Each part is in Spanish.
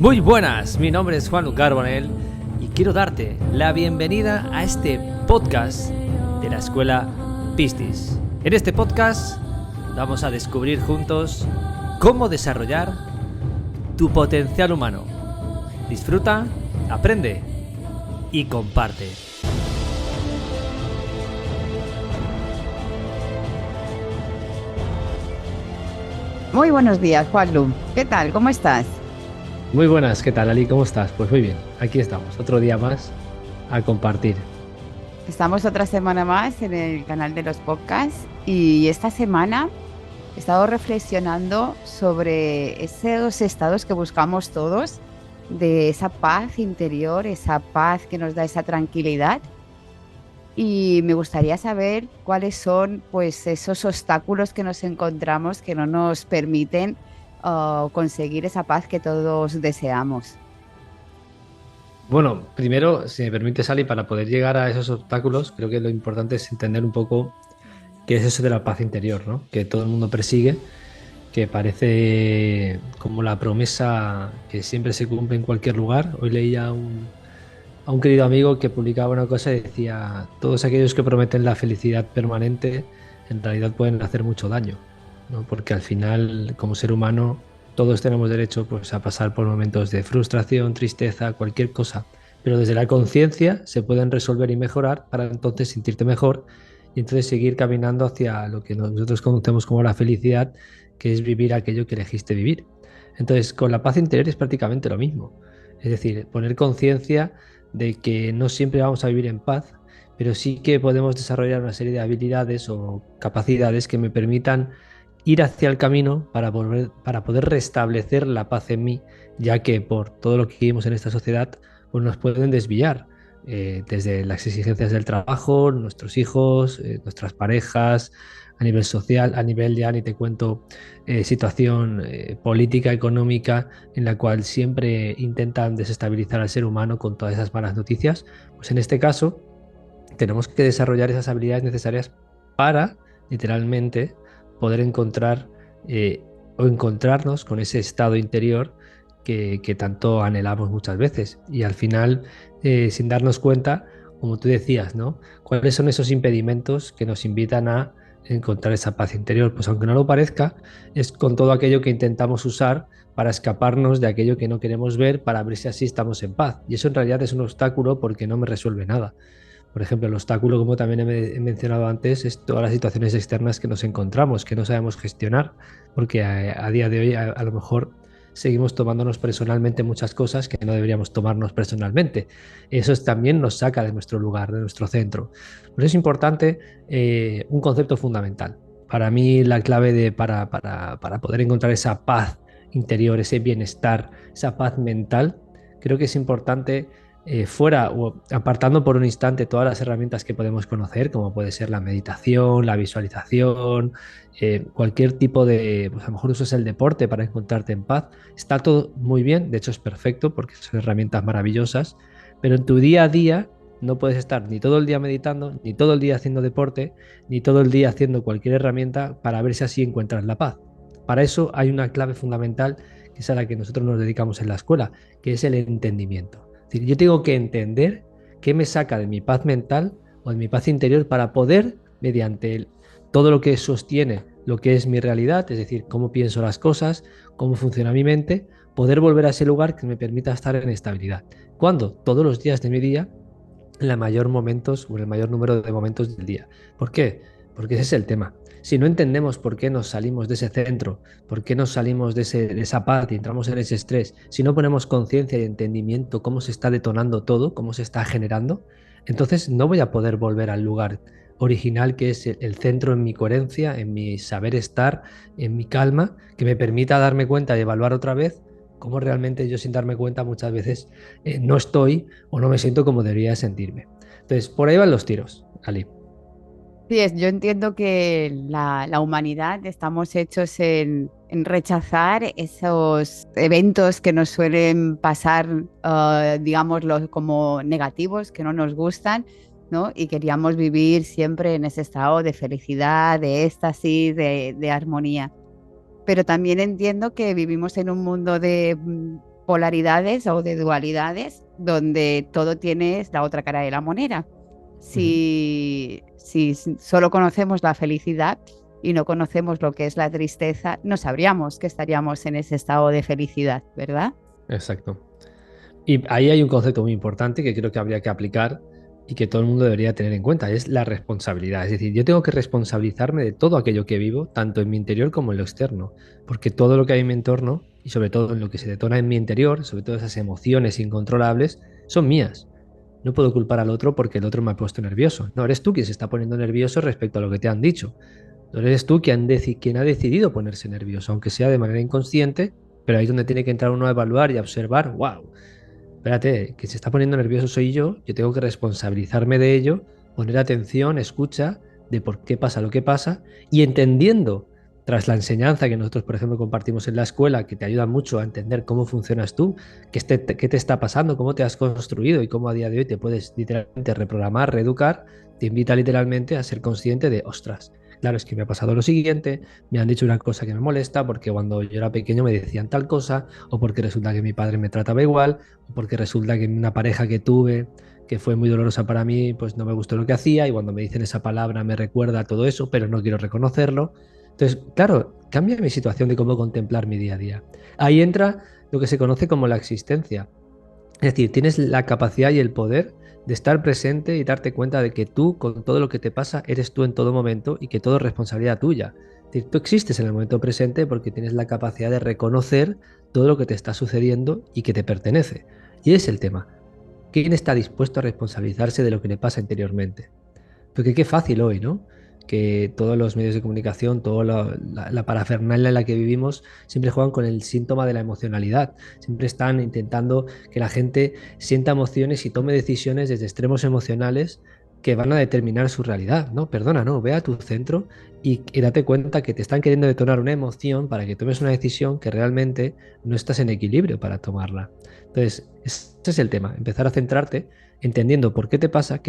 Muy buenas, mi nombre es Juan Carbonell y quiero darte la bienvenida a este podcast de la Escuela Pistis. En este podcast vamos a descubrir juntos cómo desarrollar tu potencial humano. Disfruta, aprende y comparte. Muy buenos días, Juanlu. ¿Qué tal? ¿Cómo estás? Muy buenas, ¿qué tal, Ali? ¿Cómo estás? Pues muy bien, aquí estamos, otro día más a compartir. Estamos otra semana más en el canal de los podcasts y esta semana he estado reflexionando sobre esos estados que buscamos todos, de esa paz interior, esa paz que nos da esa tranquilidad. Y me gustaría saber cuáles son, pues, esos obstáculos que nos encontramos que no nos permiten conseguir esa paz que todos deseamos. Bueno, primero, si me permites, Ali, para poder llegar a esos obstáculos, creo que lo importante es entender un poco qué es eso de la paz interior, ¿no? Que todo el mundo persigue, que parece como la promesa que siempre se cumple en cualquier lugar. Hoy leía a un querido amigo que publicaba una cosa y decía, todos aquellos que prometen la felicidad permanente en realidad pueden hacer mucho daño, ¿no? Porque al final, como ser humano, todos tenemos derecho, pues, a pasar por momentos de frustración, tristeza, cualquier cosa, pero desde la conciencia se pueden resolver y mejorar para entonces sentirte mejor y entonces seguir caminando hacia lo que nosotros conocemos como la felicidad, que es vivir aquello que elegiste vivir. Entonces, con la paz interior es prácticamente lo mismo. Es decir, poner conciencia de que no siempre vamos a vivir en paz, pero sí que podemos desarrollar una serie de habilidades o capacidades que me permitan ir hacia el camino para poder restablecer la paz en mí, ya que por todo lo que vivimos en esta sociedad, pues nos pueden desviar, desde las exigencias del trabajo, nuestros hijos, nuestras parejas, a nivel social, a nivel ya ni te cuento, situación política, económica, en la cual siempre intentan desestabilizar al ser humano con todas esas malas noticias. Pues en este caso tenemos que desarrollar esas habilidades necesarias para, literalmente, poder encontrar, eh, o encontrarnos con ese estado interior que tanto anhelamos muchas veces. Y al final, sin darnos cuenta, como tú decías, ¿no? ¿Cuáles son esos impedimentos que nos invitan a encontrar esa paz interior? Pues aunque no lo parezca, es con todo aquello que intentamos usar para escaparnos de aquello que no queremos ver, para ver si así estamos en paz. Y eso en realidad es un obstáculo porque no me resuelve nada. Por ejemplo, el obstáculo, como también he mencionado antes, es todas las situaciones externas que nos encontramos, que no sabemos gestionar, porque a día de hoy a lo mejor seguimos tomándonos personalmente muchas cosas que no deberíamos tomarnos personalmente. También nos saca de nuestro lugar, de nuestro centro. Por eso es importante, un concepto fundamental. Para mí la clave para poder encontrar esa paz interior, ese bienestar, esa paz mental, creo que es importante, fuera o apartando por un instante todas las herramientas que podemos conocer, como puede ser la meditación, la visualización, cualquier tipo de, pues a lo mejor usas el deporte para encontrarte en paz, está todo muy bien, de hecho es perfecto porque son herramientas maravillosas, pero en tu día a día no puedes estar ni todo el día meditando, ni todo el día haciendo deporte, ni todo el día haciendo cualquier herramienta para ver si así encuentras la paz. Para eso hay una clave fundamental que es a la que nosotros nos dedicamos en la escuela, que es el entendimiento. Es decir, yo tengo que entender qué me saca de mi paz mental o de mi paz interior para poder, mediante todo lo que sostiene lo que es mi realidad, es decir, cómo pienso las cosas, cómo funciona mi mente, poder volver a ese lugar que me permita estar en estabilidad. ¿Cuándo? Todos los días de mi día, en el mayor momentos o en el mayor número de momentos del día. ¿Por qué? Porque ese es el tema. Si no entendemos por qué nos salimos de ese centro, por qué nos salimos de esa paz y entramos en ese estrés, si no ponemos conciencia y entendimiento cómo se está detonando todo, cómo se está generando, entonces no voy a poder volver al lugar original, que es el centro en mi coherencia, en mi saber estar, en mi calma, que me permita darme cuenta y evaluar otra vez cómo realmente yo, sin darme cuenta, muchas veces, no estoy o no me siento como debería sentirme. Entonces, por ahí van los tiros, Ali. Sí, yo entiendo que la humanidad estamos hechos en rechazar esos eventos que nos suelen pasar, digámoslo, como negativos, que no nos gustan, ¿no? Y queríamos vivir siempre en ese estado de felicidad, de éxtasis, de armonía. Pero también entiendo que vivimos en un mundo polaridades o de dualidades donde todo tiene la otra cara de la moneda. Si solo conocemos la felicidad y no conocemos lo que es la tristeza, no sabríamos que estaríamos en ese estado de felicidad, ¿verdad? Exacto. Y ahí hay un concepto muy importante que creo que habría que aplicar y que todo el mundo debería tener en cuenta, es la responsabilidad. Es decir, yo tengo que responsabilizarme de todo aquello que vivo, tanto en mi interior como en lo externo, porque todo lo que hay en mi entorno, y sobre todo en lo que se detona en mi interior, sobre todo esas emociones incontrolables, son mías. No puedo culpar al otro porque el otro me ha puesto nervioso. No, eres tú quien se está poniendo nervioso respecto a lo que te han dicho. No eres tú quien ha decidido ponerse nervioso, aunque sea de manera inconsciente, pero ahí es donde tiene que entrar uno a evaluar y a observar, wow, espérate, que se está poniendo nervioso soy yo tengo que responsabilizarme de ello, poner atención, escucha de por qué pasa lo que pasa y entendiendo, tras la enseñanza que nosotros, por ejemplo, compartimos en la escuela, que te ayuda mucho a entender cómo funcionas tú, qué te está pasando, cómo te has construido y cómo a día de hoy te puedes literalmente reprogramar, reeducar, te invita literalmente a ser consciente de, ostras, claro, es que me ha pasado lo siguiente, me han dicho una cosa que me molesta porque cuando yo era pequeño me decían tal cosa, o porque resulta que mi padre me trataba igual, o porque resulta que una pareja que tuve que fue muy dolorosa para mí, pues no me gustó lo que hacía y cuando me dicen esa palabra me recuerda a todo eso, pero no quiero reconocerlo. Entonces, claro, cambia mi situación de cómo contemplar mi día a día. Ahí entra lo que se conoce como la existencia. Es decir, tienes la capacidad y el poder de estar presente y darte cuenta de que tú, con todo lo que te pasa, eres tú en todo momento y que todo es responsabilidad tuya. Es decir, tú existes en el momento presente porque tienes la capacidad de reconocer todo lo que te está sucediendo y que te pertenece. Y ese es el tema. ¿Quién está dispuesto a responsabilizarse de lo que le pasa interiormente? Porque qué fácil hoy, ¿no? Que todos los medios de comunicación, toda la parafernalia en la que vivimos, siempre juegan con el síntoma de la emocionalidad. Siempre están intentando que la gente sienta emociones y tome decisiones desde extremos emocionales que van a determinar su realidad, ¿no? Perdona, no, ve a tu centro y date cuenta que te están queriendo detonar una emoción para que tomes una decisión que realmente no estás en equilibrio para tomarla. Entonces, ese es el tema, empezar a centrarte entendiendo por qué te pasa,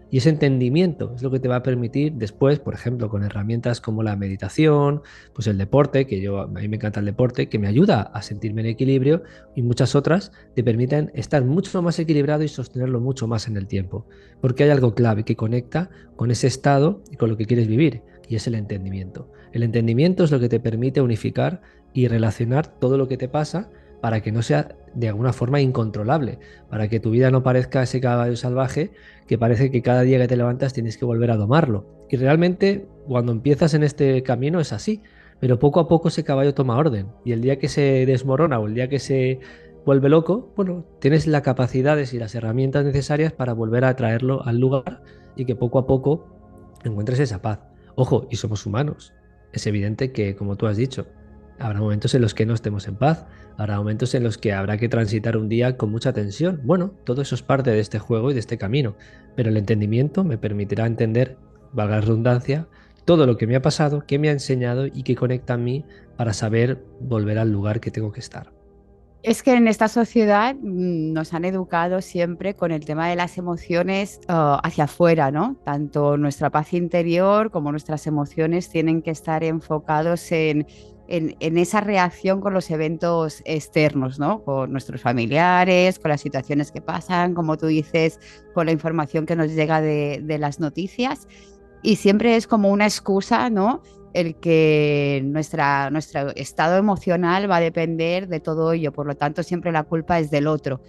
y ese entendimiento es lo que te va a permitir después, por ejemplo, con herramientas como la meditación, pues el deporte, a mí me encanta el deporte, que me ayuda a sentirme en equilibrio, y muchas otras te permiten estar mucho más equilibrado y sostenerlo mucho más en el tiempo, porque hay algo clave que conecta con ese estado y con lo que quieres vivir, y es el entendimiento. El entendimiento es lo que te permite unificar y relacionar todo lo que te pasa para que no sea de alguna forma incontrolable, para que tu vida no parezca ese caballo salvaje que parece que cada día que te levantas tienes que volver a domarlo. Y realmente cuando empiezas en este camino es así, pero poco a poco ese caballo toma orden y el día que se desmorona o el día que se vuelve loco, bueno, tienes las capacidades y las herramientas necesarias para volver a traerlo al lugar y que poco a poco encuentres esa paz. Ojo, y somos humanos. Es evidente que, como tú has dicho, habrá momentos en los que no estemos en paz, habrá momentos en los que habrá que transitar un día con mucha tensión. Bueno, todo eso es parte de este juego y de este camino, pero el entendimiento me permitirá entender, valga la redundancia, todo lo que me ha pasado, qué me ha enseñado y qué conecta a mí para saber volver al lugar que tengo que estar. Es que en esta sociedad nos han educado siempre con el tema de las emociones hacia afuera, ¿no? Tanto nuestra paz interior como nuestras emociones tienen que estar enfocados en esa reacción con los eventos externos, ¿no? Con nuestros familiares, con las situaciones que pasan, como tú dices, con la información que nos llega de las noticias. Y siempre es como una excusa, ¿no? El que nuestro estado emocional va a depender de todo ello, por lo tanto siempre la culpa es del otro.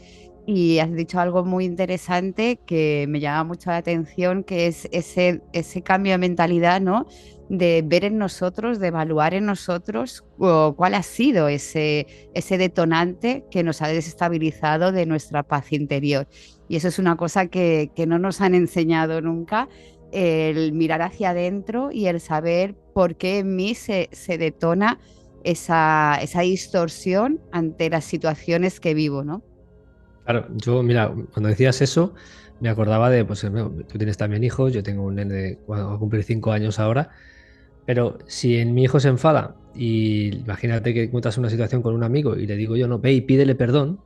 Y has dicho algo muy interesante que me llama mucho la atención, que es ese cambio de mentalidad, ¿no? De ver en nosotros, de evaluar en nosotros cuál ha sido ese detonante que nos ha desestabilizado de nuestra paz interior. Y eso es una cosa que no nos han enseñado nunca, el mirar hacia adentro y el saber por qué en mí se detona esa distorsión ante las situaciones que vivo, ¿no? Claro, yo, mira, cuando decías eso, me acordaba de, pues, tú tienes también hijos, yo tengo un nene va a cumplir 5 años ahora, pero si mi hijo se enfada y imagínate que encuentras una situación con un amigo y le digo yo, no, ve y pídele perdón,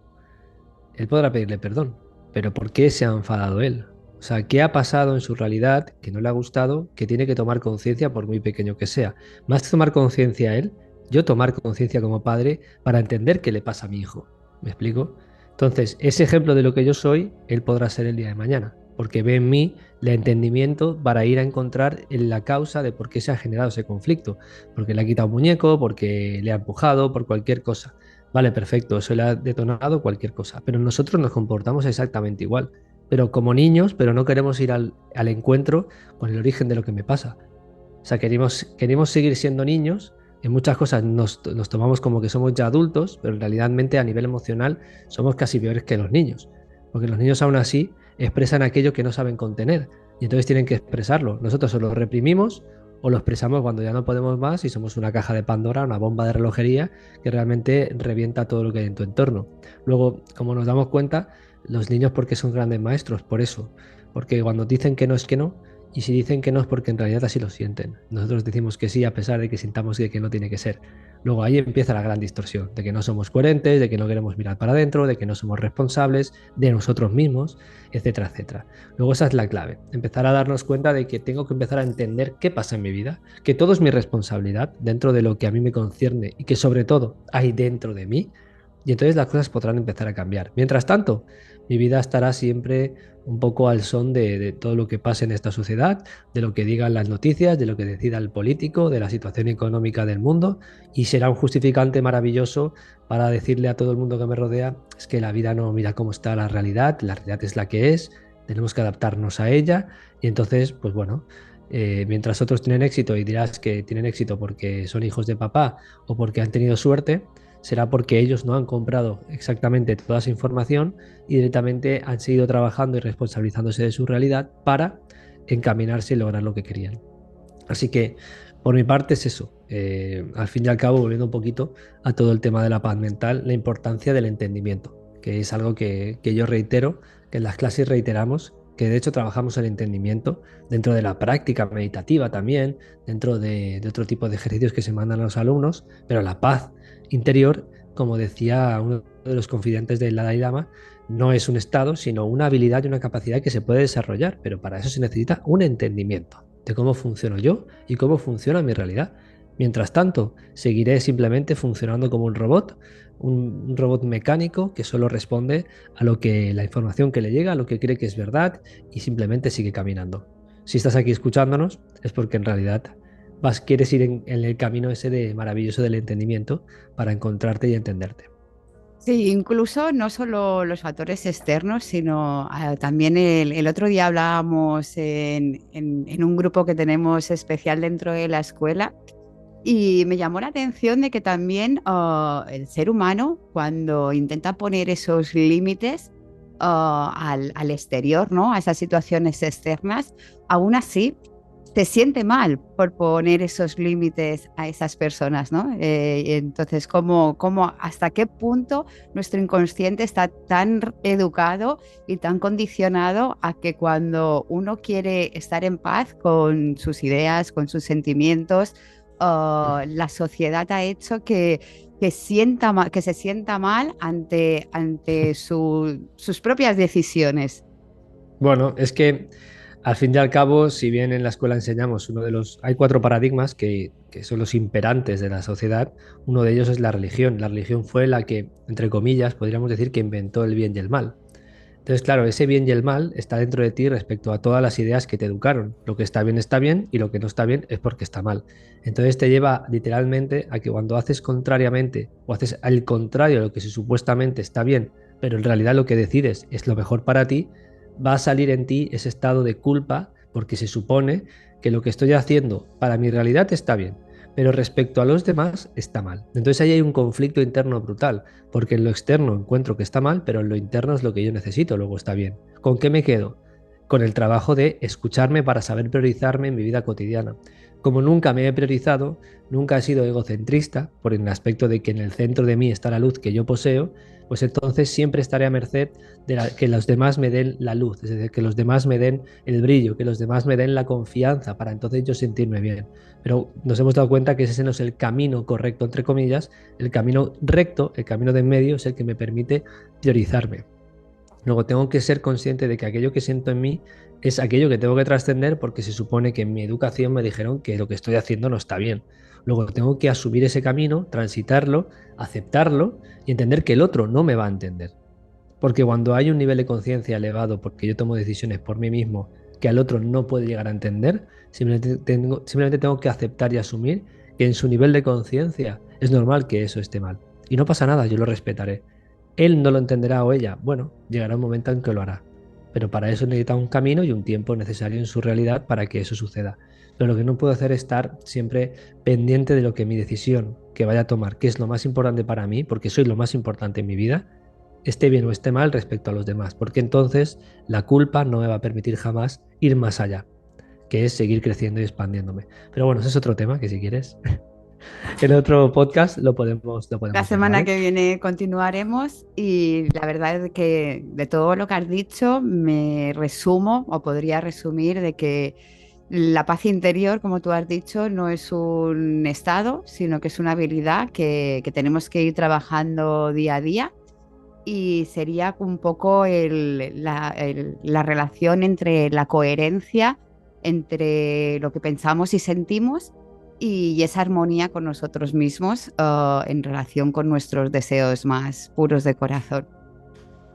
él podrá pedirle perdón, pero ¿por qué se ha enfadado él? O sea, ¿qué ha pasado en su realidad que no le ha gustado, que tiene que tomar conciencia por muy pequeño que sea? Más que tomar conciencia a él, yo tomar conciencia como padre para entender qué le pasa a mi hijo. ¿Me explico? Entonces, ese ejemplo de lo que yo soy, él podrá ser el día de mañana, porque ve en mí el entendimiento para ir a encontrar la causa de por qué se ha generado ese conflicto, porque le ha quitado un muñeco, porque le ha empujado, por cualquier cosa. Vale, perfecto, eso le ha detonado cualquier cosa, pero nosotros nos comportamos exactamente igual, pero como niños, pero no queremos ir al encuentro con el origen de lo que me pasa. O sea, queremos seguir siendo niños. En muchas cosas nos tomamos como que somos ya adultos, pero realmente a nivel emocional somos casi peores que los niños. Porque los niños aún así expresan aquello que no saben contener y entonces tienen que expresarlo. Nosotros o lo reprimimos o lo expresamos cuando ya no podemos más y somos una caja de Pandora, una bomba de relojería que realmente revienta todo lo que hay en tu entorno. Luego, como nos damos cuenta, los niños porque son grandes maestros, por eso. Porque cuando dicen que no es que no, y si dicen que no es porque en realidad así lo sienten. Nosotros decimos que sí a pesar de que sintamos que no tiene que ser. Luego ahí empieza la gran distorsión, de que no somos coherentes, de que no queremos mirar para adentro, de que no somos responsables de nosotros mismos, etcétera, etcétera. Luego esa es la clave, empezar a darnos cuenta de que tengo que empezar a entender qué pasa en mi vida, que todo es mi responsabilidad dentro de lo que a mí me concierne y que sobre todo hay dentro de mí, y entonces las cosas podrán empezar a cambiar. Mientras tanto, mi vida estará siempre un poco al son de todo lo que pase en esta sociedad, de lo que digan las noticias, de lo que decida el político, de la situación económica del mundo, y será un justificante maravilloso para decirle a todo el mundo que me rodea, es que la vida no mira cómo está la realidad es la que es, tenemos que adaptarnos a ella, y entonces, pues bueno, mientras otros tienen éxito y dirás que tienen éxito porque son hijos de papá o porque han tenido suerte, será porque ellos no han comprado exactamente toda esa información y directamente han seguido trabajando y responsabilizándose de su realidad para encaminarse y lograr lo que querían. Así que por mi parte es eso. Al fin y al cabo, volviendo un poquito a todo el tema de la paz mental, la importancia del entendimiento, que es algo que yo reitero, que en las clases reiteramos, que de hecho trabajamos el entendimiento dentro de la práctica meditativa también, dentro de otro tipo de ejercicios que se mandan a los alumnos, pero la paz interior, como decía uno de los confidentes del Dalai Lama, no es un estado, sino una habilidad y una capacidad que se puede desarrollar, pero para eso se necesita un entendimiento de cómo funciono yo y cómo funciona mi realidad. Mientras tanto, seguiré simplemente funcionando como un robot mecánico que solo responde a lo que la información que le llega, a lo que cree que es verdad y simplemente sigue caminando. Si estás aquí escuchándonos es porque en realidad quieres ir en el camino ese de maravilloso del entendimiento para encontrarte y entenderte. Sí, incluso no solo los factores externos, sino también el otro día hablábamos en un grupo que tenemos especial dentro de la escuela y me llamó la atención de que también el ser humano, cuando intenta poner esos límites al exterior, ¿no? A esas situaciones externas, aún así se siente mal por poner esos límites a esas personas, ¿no? Entonces, ¿hasta qué punto nuestro inconsciente está tan educado y tan condicionado a que cuando uno quiere estar en paz con sus ideas, con sus sentimientos, la sociedad ha hecho que se sienta mal ante sus propias decisiones? Bueno, es que al fin y al cabo, si bien en la escuela enseñamos hay 4 paradigmas que son los imperantes de la sociedad, uno de ellos es la religión. La religión fue la que, entre comillas, podríamos decir que inventó el bien y el mal. Entonces, claro, ese bien y el mal está dentro de ti respecto a todas las ideas que te educaron. Lo que está bien y lo que no está bien es porque está mal. Entonces te lleva literalmente a que cuando haces contrariamente o haces al contrario de lo que supuestamente está bien, pero en realidad lo que decides es lo mejor para ti, va a salir en ti ese estado de culpa porque se supone que lo que estoy haciendo para mi realidad está bien, pero respecto a los demás está mal. Entonces ahí hay un conflicto interno brutal, porque en lo externo encuentro que está mal, pero en lo interno es lo que yo necesito, luego está bien. ¿Con qué me quedo? Con el trabajo de escucharme para saber priorizarme en mi vida cotidiana. Como nunca me he priorizado, nunca he sido egocentrista, por el aspecto de que en el centro de mí está la luz que yo poseo, pues entonces siempre estaré a merced de que los demás me den la luz, es decir, que los demás me den el brillo, que los demás me den la confianza para entonces yo sentirme bien. Pero nos hemos dado cuenta que ese no es el camino correcto, entre comillas, el camino recto, el camino de en medio es el que me permite priorizarme. Luego tengo que ser consciente de que aquello que siento en mí es aquello que tengo que trascender porque se supone que en mi educación me dijeron que lo que estoy haciendo no está bien. Luego tengo que asumir ese camino, transitarlo, aceptarlo y entender que el otro no me va a entender. Porque cuando hay un nivel de conciencia elevado, porque yo tomo decisiones por mí mismo que al otro no puede llegar a entender, simplemente tengo que aceptar y asumir que en su nivel de conciencia es normal que eso esté mal. Y no pasa nada, yo lo respetaré. Él no lo entenderá o ella. Bueno, llegará un momento en que lo hará. Pero para eso necesita un camino y un tiempo necesario en su realidad para que eso suceda. Pero lo que no puedo hacer es estar siempre pendiente de lo que mi decisión que vaya a tomar, que es lo más importante para mí, porque soy lo más importante en mi vida, esté bien o esté mal respecto a los demás, porque entonces la culpa no me va a permitir jamás ir más allá, que es seguir creciendo y expandiéndome. Pero bueno, ese es otro tema que si quieres, en otro podcast lo La podemos ver, semana ¿vale? que viene continuaremos y la verdad es que de todo lo que has dicho me resumo o podría resumir de que la paz interior, como tú has dicho, no es un estado, sino que es una habilidad que tenemos que ir trabajando día a día y sería un poco la relación entre la coherencia entre lo que pensamos y sentimos y esa armonía con nosotros mismos en relación con nuestros deseos más puros de corazón.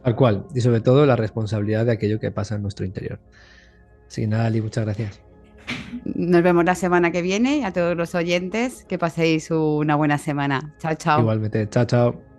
Tal cual, y sobre todo la responsabilidad de aquello que pasa en nuestro interior. Así que nada, Ali, muchas gracias. Nos vemos la semana que viene y a todos los oyentes que paséis una buena semana. Chao, chao. Igualmente, chao, chao.